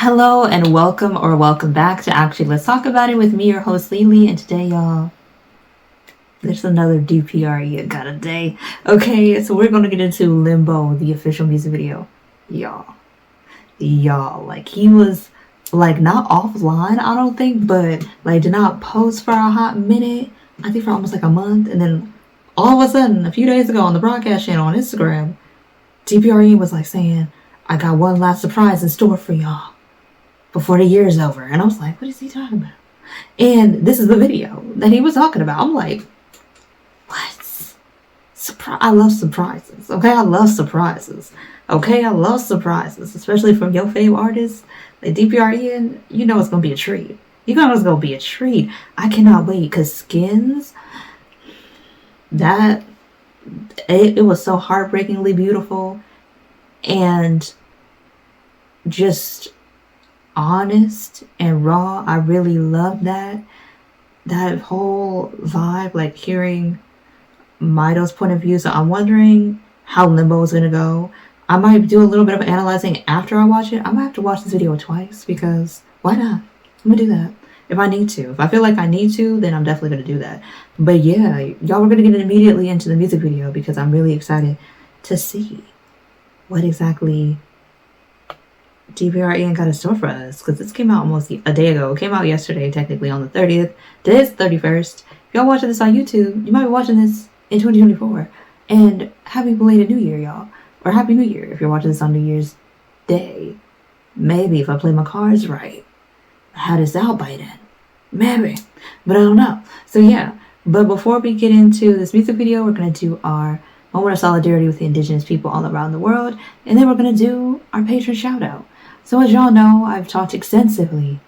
Hello and welcome or welcome back to Actually Let's Talk About It with me, your host Lily, and today, y'all, there's another DPR IAN got a day. Okay, so we're gonna get into Limbo, the official music video. Y'all, like he was like not offline, I don't think, but like did not post for a hot minute. I think for almost like a month, and then all of a sudden, a few days ago on the broadcast channel on Instagram, DPR IAN was like saying, "I got one last surprise in store for y'all before the year's over." And I was like, what is he talking about? And this is the video that he was talking about. I'm like, what? I love surprises. Okay, I love surprises. Okay, I love surprises, especially from your fave artists like DPR IAN. You know it's gonna be a treat. You know it's gonna be a treat. I cannot wait because Skins, it was so heartbreakingly beautiful and just honest and raw. I really love that whole vibe, like hearing Mido's point of view. So I'm wondering how Limbo is gonna go. I might do a little bit of analyzing after I watch it. I might have to watch this video twice because why not? I'm gonna do that if I need to. If I feel like I need to, then I'm definitely gonna do that. But yeah, y'all, we're gonna get immediately into the music video because I'm really excited to see what exactly DPR IAN got a store for us, because this came out almost a day ago. It came out yesterday, technically on the 30th. Today's 31st. If y'all watching this on YouTube, you might be watching this in 2024. And happy belated New Year, y'all. Or Happy New Year if you're watching this on New Year's Day. Maybe if I play my cards right, I had this out by then. Maybe. But I don't know. So yeah. But before we get into this music video, we're going to do our moment of solidarity with the indigenous people all around the world. And then we're going to do our patron shout out. So as y'all know, I've talked extensively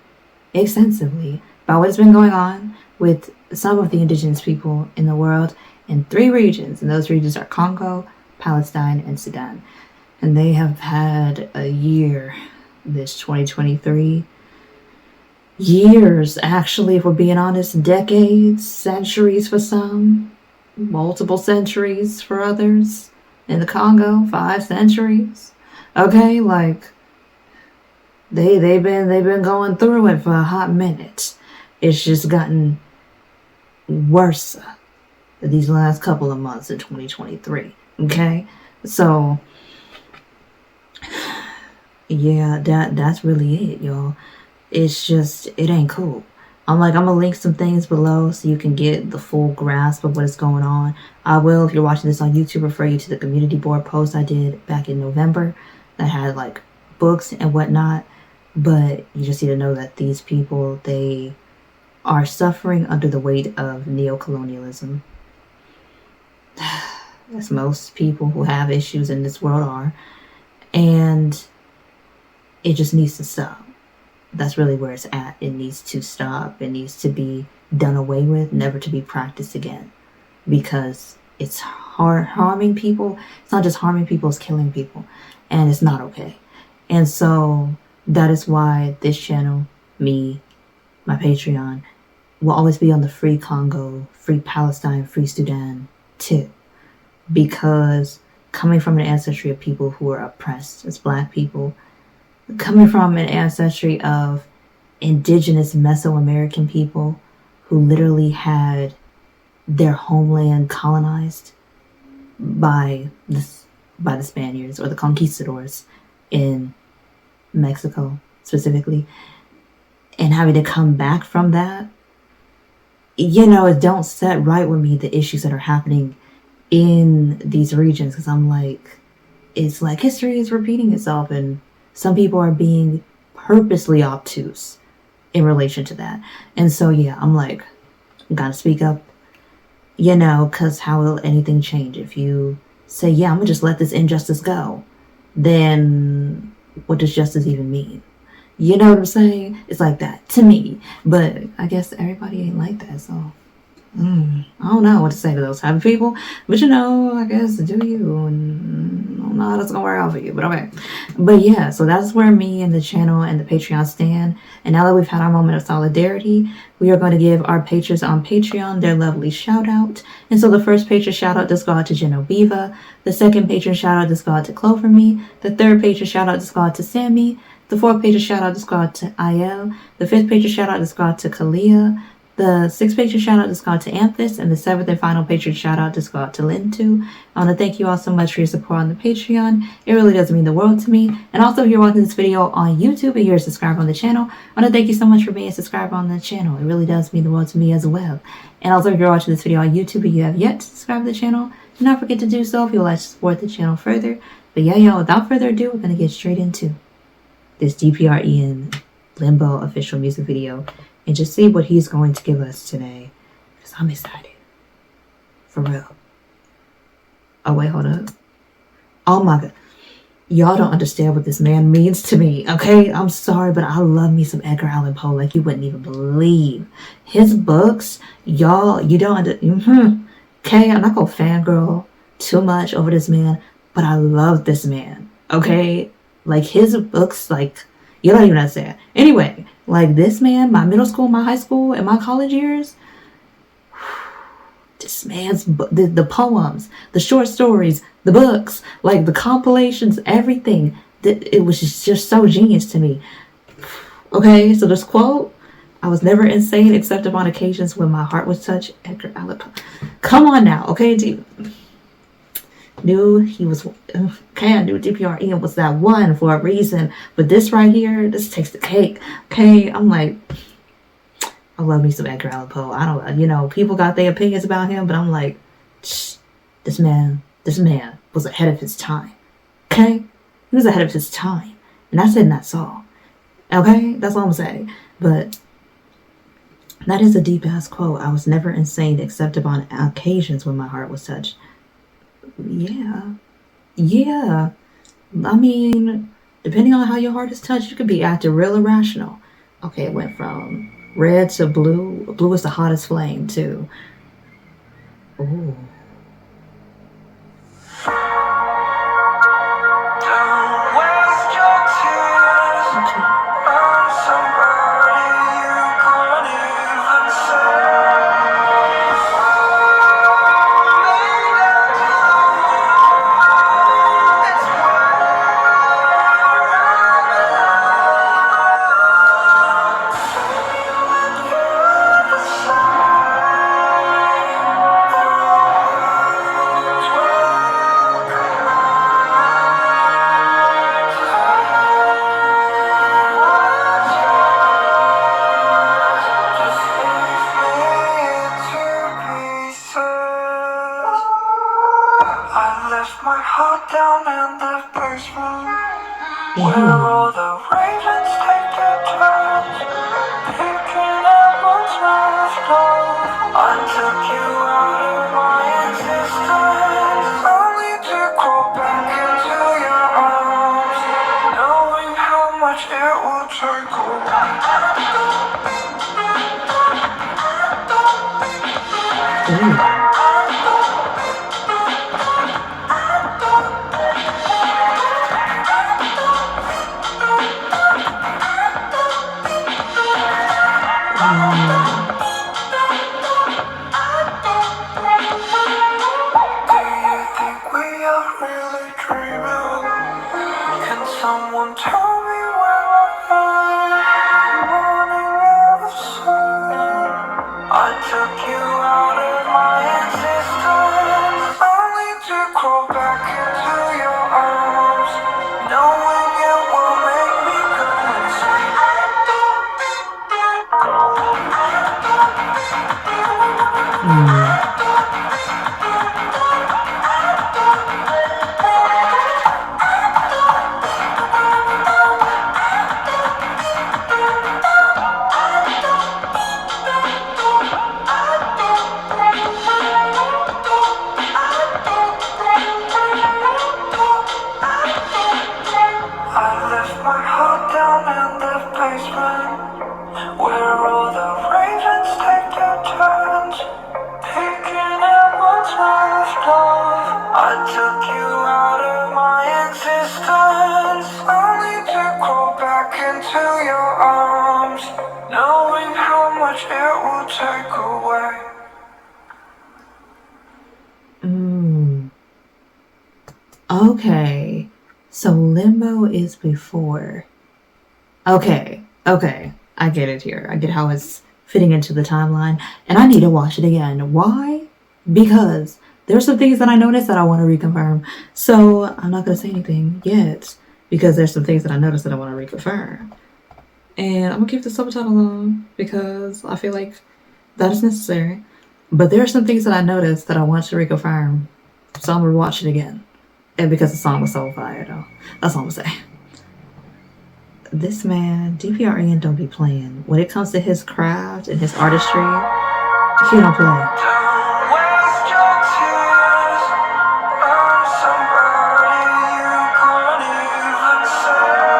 about what's been going on with some of the indigenous people in the world in 3 regions. And those regions are Congo, Palestine, and Sudan. And they have had a year, this 2023. Years, actually, if we're being honest, decades, centuries for some, multiple centuries for others. In the Congo, 5 centuries. Okay, like they've been going through it for a hot minute. It's just gotten worse these last couple of months in 2023. Okay, so yeah, that's really it, y'all. It's just, it ain't cool. I'm gonna link some things below so you can get the full grasp of what is going on. I will, if you're watching this on YouTube, refer you to the community board post I did back in November that had like books and whatnot. But you just need to know that these people, they are suffering under the weight of neocolonialism. As most people who have issues in this world are. And it just needs to stop. That's really where it's at. It needs to stop. It needs to be done away with, never to be practiced again. Because it's harming people. It's not just harming people, it's killing people. And it's not okay. And so that is why this channel, me, my Patreon, will always be on the Free Congo, Free Palestine, Free Sudan tip. Because coming from an ancestry of people who are oppressed as Black people, coming from an ancestry of indigenous Mesoamerican people who literally had their homeland colonized by the Spaniards or the conquistadors in Mexico specifically, and having to come back from that, you know, it don't set right with me the issues that are happening in these regions, because I'm like, it's like history is repeating itself and some people are being purposely obtuse in relation to that. And so yeah, I'm like, gotta speak up, you know, because how will anything change? If you say, yeah, I'm gonna just let this injustice go, then what does justice even mean? You know what I'm saying? It's like that to me. But I guess everybody ain't like that, so I don't know what to say to those type of people. But you know, I guess do you, and I don't know how that's gonna work out for you, but okay. But yeah, so that's where me and the channel and the Patreon stand. And now that we've had our moment of solidarity, we are going to give our patrons on Patreon their lovely shout out. And so the first patron shout out does go out to Genoviva. The second patron shout out does go out to Clover Me. The third patron shout out does go out to Sammy. The 4th Patreon shout out just go out to IL. The 5th Patreon shout out just go out to Kalia. The 6th Patreon shout out just go out to Anthus. And the 7th and final Patreon shout out just go out to Lintu. I want to thank you all so much for your support on the Patreon. It really does mean the world to me. And also, if you're watching this video on YouTube and you're subscribed on the channel, I want to thank you so much for being subscribed on the channel. It really does mean the world to me as well. And also, if you're watching this video on YouTube and you have yet to subscribe to the channel, do not forget to do so if you would like to support the channel further. But yeah, y'all, without further ado, we're going to get straight into this DPR IAN Limbo official music video and just see what he's going to give us today. Because I'm excited. For real. Oh, wait, hold up. Oh my God. Y'all don't understand what this man means to me, okay? I'm sorry, but I love me some Edgar Allen Poe like you wouldn't even believe. His books, y'all, you don't okay, I'm not going to fangirl too much over this man, but I love this man, okay? Like, his books, like, you don't even understand. Anyway, like, this man, my middle school, my high school, and my college years, this man's, the poems, the short stories, the books, like, the compilations, everything, it was just so genius to me. Okay, so this quote, I was never insane except upon occasions when my heart was touched. Edgar Allan Poe. Come on now, okay? Knew he was okay. I knew DPR IAN was that one for a reason, but this right here, this takes the cake. Okay, I'm like, I love me some Edgar Allan Poe. I don't, people got their opinions about him, but I'm like, this man was ahead of his time. Okay, he was ahead of his time, and I said in that song. Okay, that's all I'm saying. But that is a deep ass quote. I was never insane except upon occasions when my heart was touched. Yeah. I mean, depending on how your heart is touched, you could be acting real irrational. Okay, it went from red to blue. Blue is the hottest flame, too. Ooh. My heart down in the basement, where all the ravens take their turns, picking at what's left of. I took you out of my existence, only to crawl back into your arms, knowing how much it will take away. Someone tell me where I'm running out of sun. I took you out of my existence, only to crawl back into your arms, knowing it will make me go insane. Where all the ravens take their turns, picking at what's left of. I took you out of my existence, only to crawl back into your arms, knowing how much it will take away. Okay, so Limbo is before Okay, I get it here. I get how it's fitting into the timeline, and I need to watch it again. Why? Because there's some things that I noticed that I want to reconfirm. So I'm not gonna say anything yet because there's some things that I noticed that I want to reconfirm, and I'm gonna keep the subtitle on because I feel like that is necessary. But there are some things that I noticed that I want to reconfirm, so I'm gonna watch it again, and because the song was so fire, though. That's all I'm gonna say. This man, DPR IAN, don't be playing. When it comes to his craft and his artistry, he don't play. Don't waste your tears on somebody you can't even save.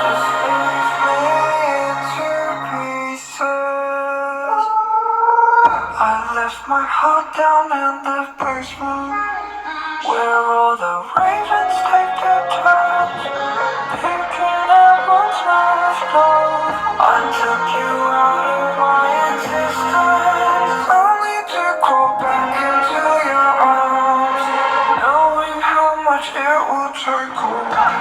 Just leave me in two pieces. I left my heart down in the basement, where all the ravens take their turns, picking at what's left of. I took you out of my existence, only to crawl back into your arms, knowing how much it will take away.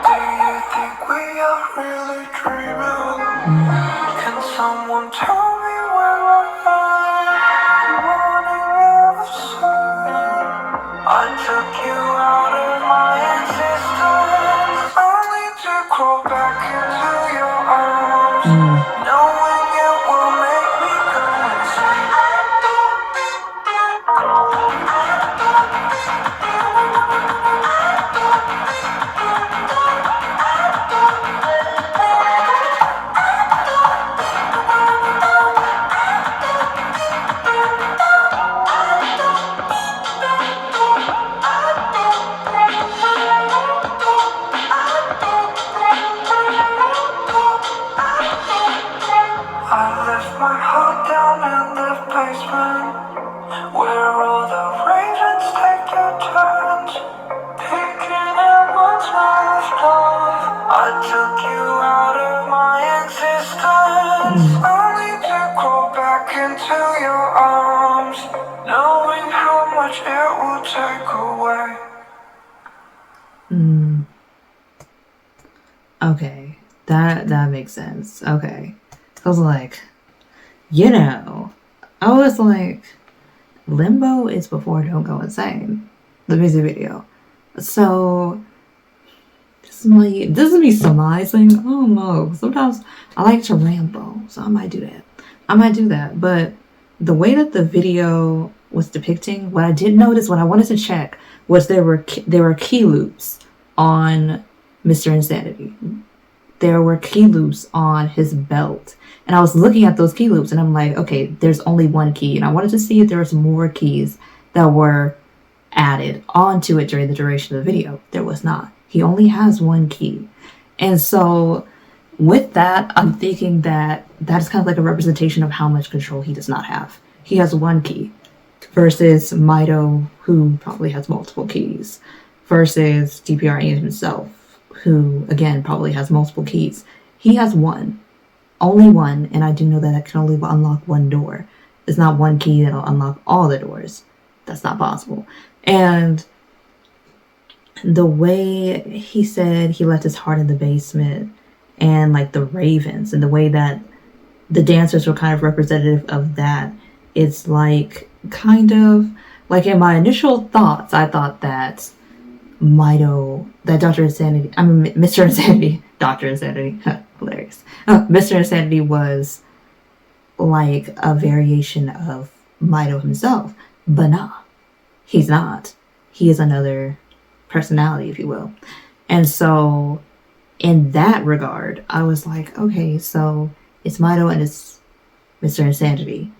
Do you think we are really dreaming? Can someone tell me where I am? Morning of the sun. I took you out of my existence, only to crawl back into your arms, knowing it will make me go insane. I left my heart down in the basement, where all the ravens take their turns, picking at what's left of. I took you out of my existence, only to crawl back into your arms, knowing how much it will take away. Okay, that makes sense. Okay. I was like, I was like, Limbo is before Don't Go Insane, the music video. So this is me surmising. I don't know. Sometimes I like to ramble, so I might do that. But the way that the video was depicting, what I did notice, what I wanted to check, was there were key loops on Mr. Insanity. There were key loops on his belt. And I was looking at those key loops and I'm like, okay, there's only one key. And I wanted to see if there was more keys that were added onto it during the duration of the video. There was not. He only has one key. And so with that, I'm thinking that is kind of like a representation of how much control he does not have. He has one key versus Mito, who probably has multiple keys, versus DPR IAN himself, who again probably has multiple keys. He has one, only one, and I do know that I can only unlock one door. It's not one key that'll unlock all the doors. That's not possible. And the way he said he left his heart in the basement, and like the ravens, and the way that the dancers were kind of representative of that, it's like kind of like in my initial thoughts, I thought that Dr. Insanity, Mr. Insanity, Dr. Insanity, hilarious. Mr. Insanity was like a variation of Mito himself, but nah, he's not. He is another personality, if you will. And so in that regard, I was like, okay, so it's Mido and it's Mr. Insanity.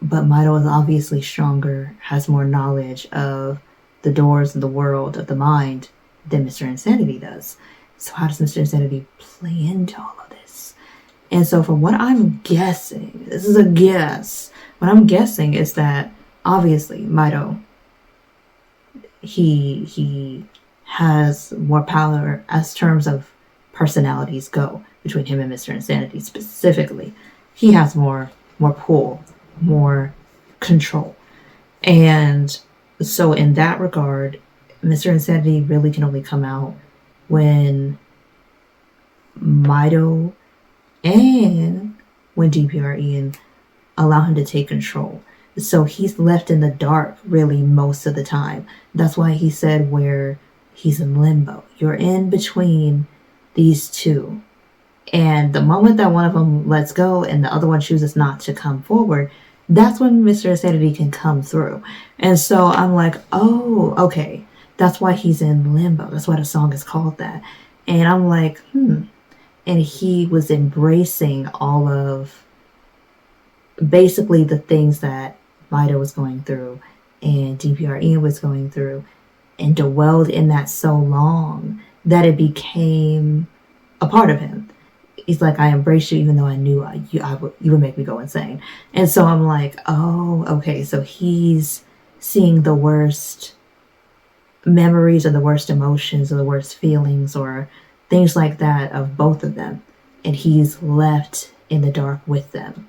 But Mido is obviously stronger, has more knowledge of the doors of the world, of the mind, than Mr. Insanity does. So how does Mr. Insanity play into all of this? And so from what I'm guessing, this is a guess, what I'm guessing is that obviously Mido, he has more power as terms of personalities go between him and Mr. Insanity specifically. He has more pull, more control. And so in that regard, Mr. Insanity really can only come out when Mido and when DPR IAN allow him to take control. So he's left in the dark really most of the time. That's why he said where he's in limbo. You're in between these two. And the moment that one of them lets go and the other one chooses not to come forward, that's when Mr. Insanity can come through. And so I'm like, oh, okay. That's why he's in limbo. That's why the song is called that. And I'm like, And he was embracing all of basically the things that Mido was going through and DPR IAN was going through, and dwelled in that so long that it became a part of him. He's like, I embraced you even though I knew you would make me go insane. And so I'm like, oh, okay. So he's seeing the worst memories or the worst emotions or the worst feelings or things like that of both of them. And he's left in the dark with them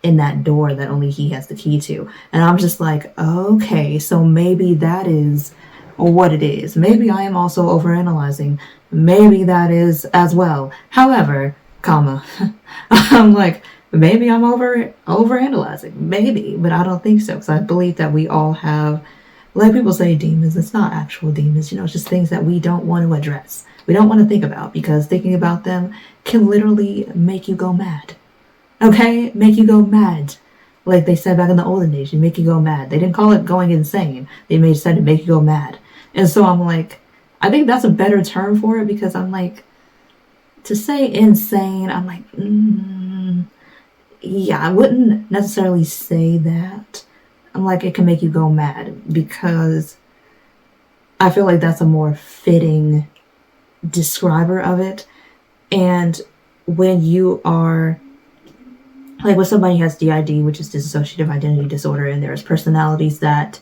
in that door that only he has the key to. And I'm just like, okay, so maybe that is what it is. Maybe I am also overanalyzing. Maybe that is as well. However, I'm like, maybe I'm overanalyzing. Maybe, but I don't think so. Because I believe that we all have, like people say, demons. It's not actual demons. It's just things that we don't want to address. We don't want to think about because thinking about them can literally make you go mad. Okay? Make you go mad. Like they said back in the olden days, you make you go mad. They didn't call it going insane. They said to make you go mad. And so I'm like, I think that's a better term for it because I'm like, to say insane, I'm like, yeah, I wouldn't necessarily say that. I'm like, it can make you go mad because I feel like that's a more fitting describer of it. And when you are, like when somebody has DID, which is dissociative identity disorder, and there's personalities that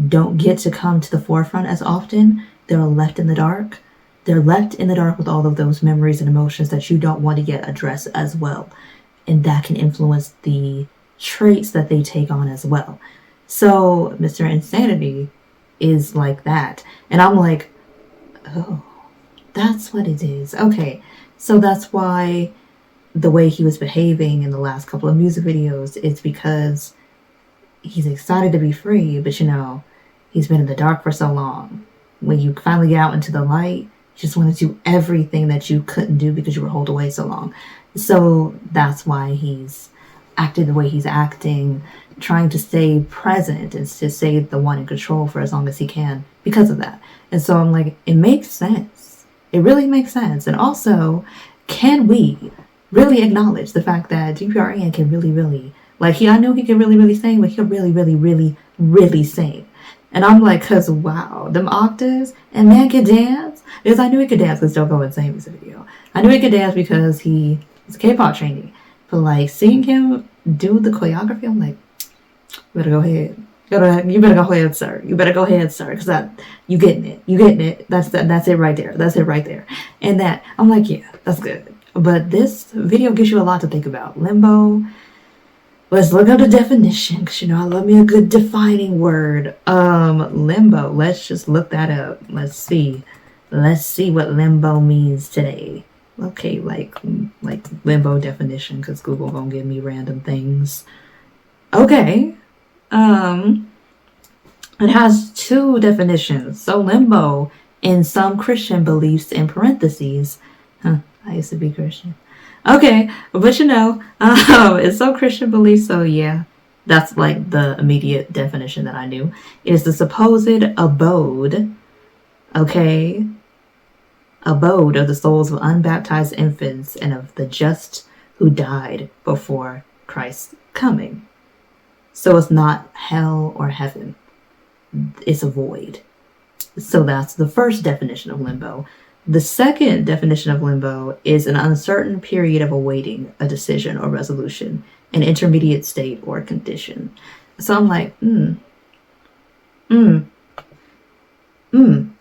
don't get to come to the forefront as often, they're left in the dark. They're left in the dark with all of those memories and emotions that you don't want to get addressed as well. And that can influence the traits that they take on as well. So Mr. Insanity is like that. And I'm like, oh, that's what it is. Okay, so that's why the way he was behaving in the last couple of music videos, it's because he's excited to be free, but he's been in the dark for so long. When you finally get out into the light, you just want to do everything that you couldn't do because you were holed away so long. So that's why he's acted the way he's acting, trying to stay present and to stay the one in control for as long as he can because of that. And so I'm like, it makes sense. It really makes sense. And also, can we really acknowledge the fact that DPR IAN can really, like, I know he can really sing, but he'll really sing. And I'm like, cause wow, them octaves, and man can dance. Because I knew he could dance because Don't Go Insane was a video. I knew he could dance because he was a K-pop trainee. But like seeing him do the choreography, I'm like, you better go ahead. You better go ahead, sir. You better go ahead, sir. Cause you getting it. That's it right there. That's it right there. And that, I'm like, yeah, that's good. But this video gives you a lot to think about. Limbo. Let's look up the definition, because I love me a good defining word. Limbo. Let's just look that up. Let's see what limbo means today. Okay, like limbo definition, because Google gonna give me random things. Okay. It has two definitions. So limbo, in some Christian beliefs, in parentheses. I used to be Christian. Okay, but it's so Christian belief, so yeah, that's like the immediate definition that I knew. It is the supposed abode Okay? Abode of the souls of unbaptized infants and of the just who died before Christ's coming. So it's not hell or heaven. It's a void. So that's the first definition of limbo. The second definition of limbo is an uncertain period of awaiting a decision or resolution, an intermediate state or condition. So I'm like,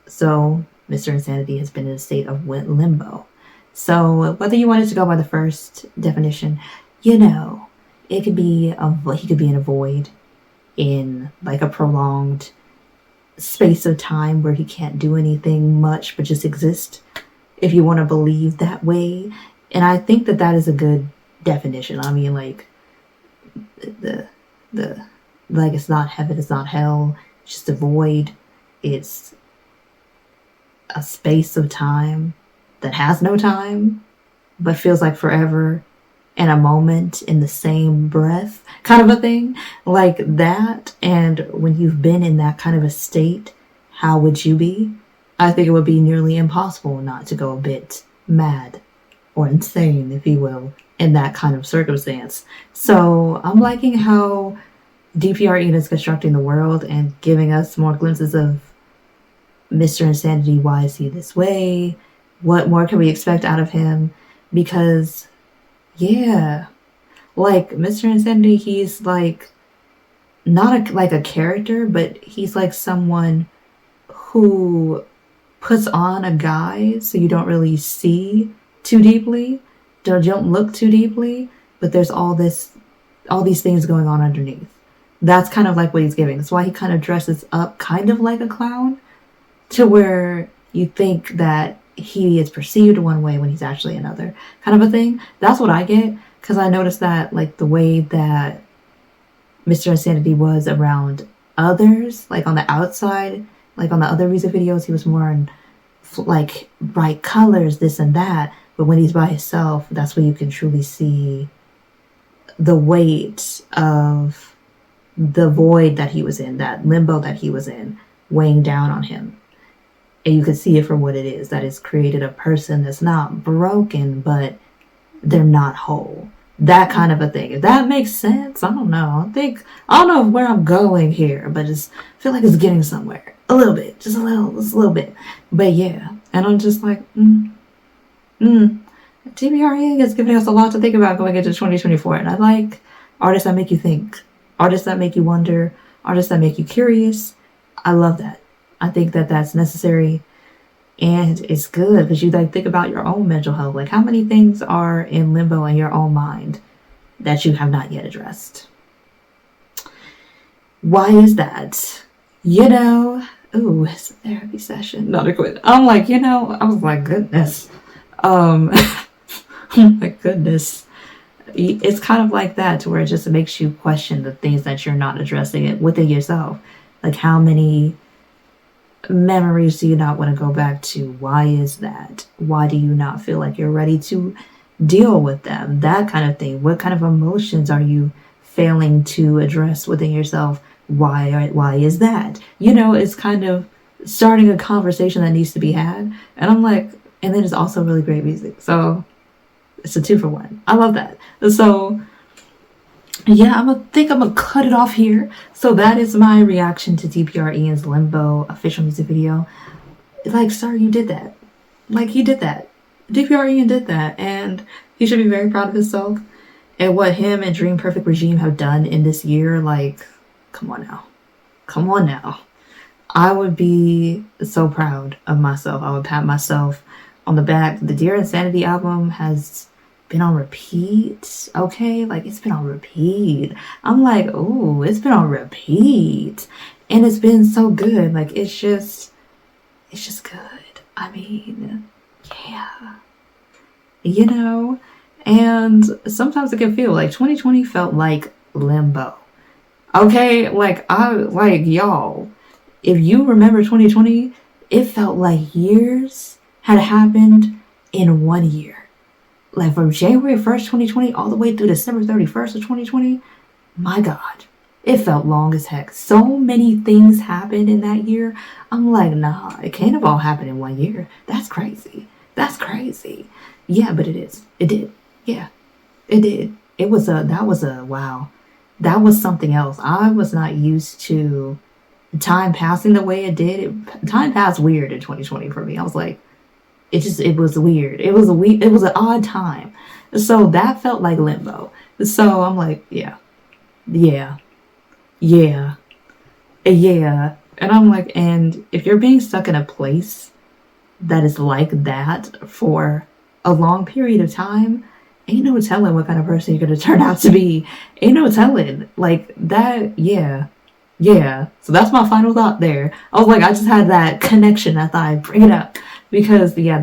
So Mr. Insanity has been in a state of limbo. So whether you wanted to go by the first definition, it could be he could be in a void, in like a prolonged space of time where he can't do anything much but just exist, if you want to believe that way. And I think that is a good definition. I mean, like the like, it's not heaven, it's not hell, it's just a void. It's a space of time that has no time but feels like forever, and a moment in the same breath, kind of a thing, like that. And when you've been in that kind of a state, how would you be? I think it would be nearly impossible not to go a bit mad or insane, if you will, in that kind of circumstance. So I'm liking how DPR IAN is constructing the world and giving us more glimpses of Mr. Insanity. Why is he this way? What more can we expect out of him? Because like Mr. Insanity, he's like not like a character, but he's like someone who puts on a guise so you don't really see too deeply, don't look too deeply, but there's all these things going on underneath. That's kind of like what he's giving. That's why he kind of dresses up kind of like a clown, to where you think that he is perceived one way when he's actually another, kind of a thing. That's what I get, because I noticed that, like, the way that Mr. Insanity was around others, like on the outside, like on the other music videos, he was more in like bright colors, this and that. But when he's by himself, that's when you can truly see the weight of the void that he was in, that limbo that he was in, weighing down on him. And you can see it for what it is, that it's created a person that's not broken, but they're not whole. That kind of a thing. If that makes sense, I don't know. I don't know where I'm going here, but just feel like it's getting somewhere. A little bit. Just a little bit. But yeah. And I'm just like, DPR IAN is giving us a lot to think about going into 2024. And I like artists that make you think. Artists that make you wonder. Artists that make you curious. I love that. I think that that's necessary, and it's good because you like think about your own mental health. Like, how many things are in limbo in your own mind that you have not yet addressed? Why is that? Ooh, it's a therapy session. Not a quit. I'm like, I was like, goodness. My goodness. It's kind of like that, to where it just makes you question the things that you're not addressing within yourself. Like, how many memories do you not want to go back to? Why is that? Why do you not feel like you're ready to deal with them? That kind of thing. What kind of emotions are you failing to address within yourself? Why is that? It's kind of starting a conversation that needs to be had. And I'm like, and then it's also really great music. So it's a 2-for-1. I love that. So yeah, I'm gonna cut it off here. So that is my reaction to DPR IAN's Limbo official music video. Like, sir, you did that. Like, he did that. DPR IAN did that, and he should be very proud of himself and what him and Dream Perfect Regime have done in this year. Like, come on now. I would be so proud of myself. I would pat myself on the back. The Dear Insanity album has been on repeat. Okay, like, it's been on repeat. I'm like, oh, it's been on repeat, and it's been so good. Like, it's just good. I mean, yeah, and sometimes it can feel like 2020 felt like limbo. Okay, y'all, if you remember 2020, it felt like years had happened in 1 year. Like, from January 1st, 2020, all the way through December 31st of 2020, my God, It felt long as heck. So many things happened in that year. I'm like, nah, it can't have all happened in 1 year. That's crazy. That's crazy. Yeah, but it is. It did. Yeah, it did. That was a, wow. That was something else. I was not used to time passing the way it did. Time passed weird in 2020 for me. I was like, it was weird. It was an odd time. So that felt like limbo. So I'm like, yeah, yeah, yeah, yeah. And I'm like, and if you're being stuck in a place that is like that for a long period of time, ain't no telling what kind of person you're gonna turn out to be. Ain't no telling. Like that, yeah. Yeah. So that's my final thought there. I was like, I just had that connection. I thought I'd bring it up. Because yeah,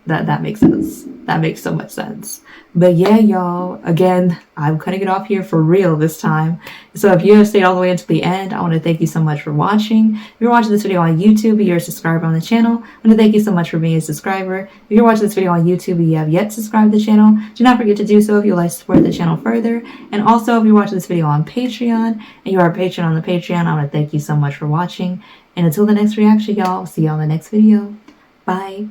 that makes sense. That makes so much sense. But yeah, y'all, again, I'm cutting it off here for real this time. So if you have stayed all the way until the end, I want to thank you so much for watching. If you're watching this video on YouTube and you're a subscriber on the channel, I want to thank you so much for being a subscriber. If you're watching this video on YouTube and you have yet subscribed to the channel, do not forget to do so if you'd like to support the channel further. And also, if you're watching this video on Patreon and you are a patron on the Patreon, I want to thank you so much for watching. And until the next reaction, y'all, see y'all in the next video. Bye.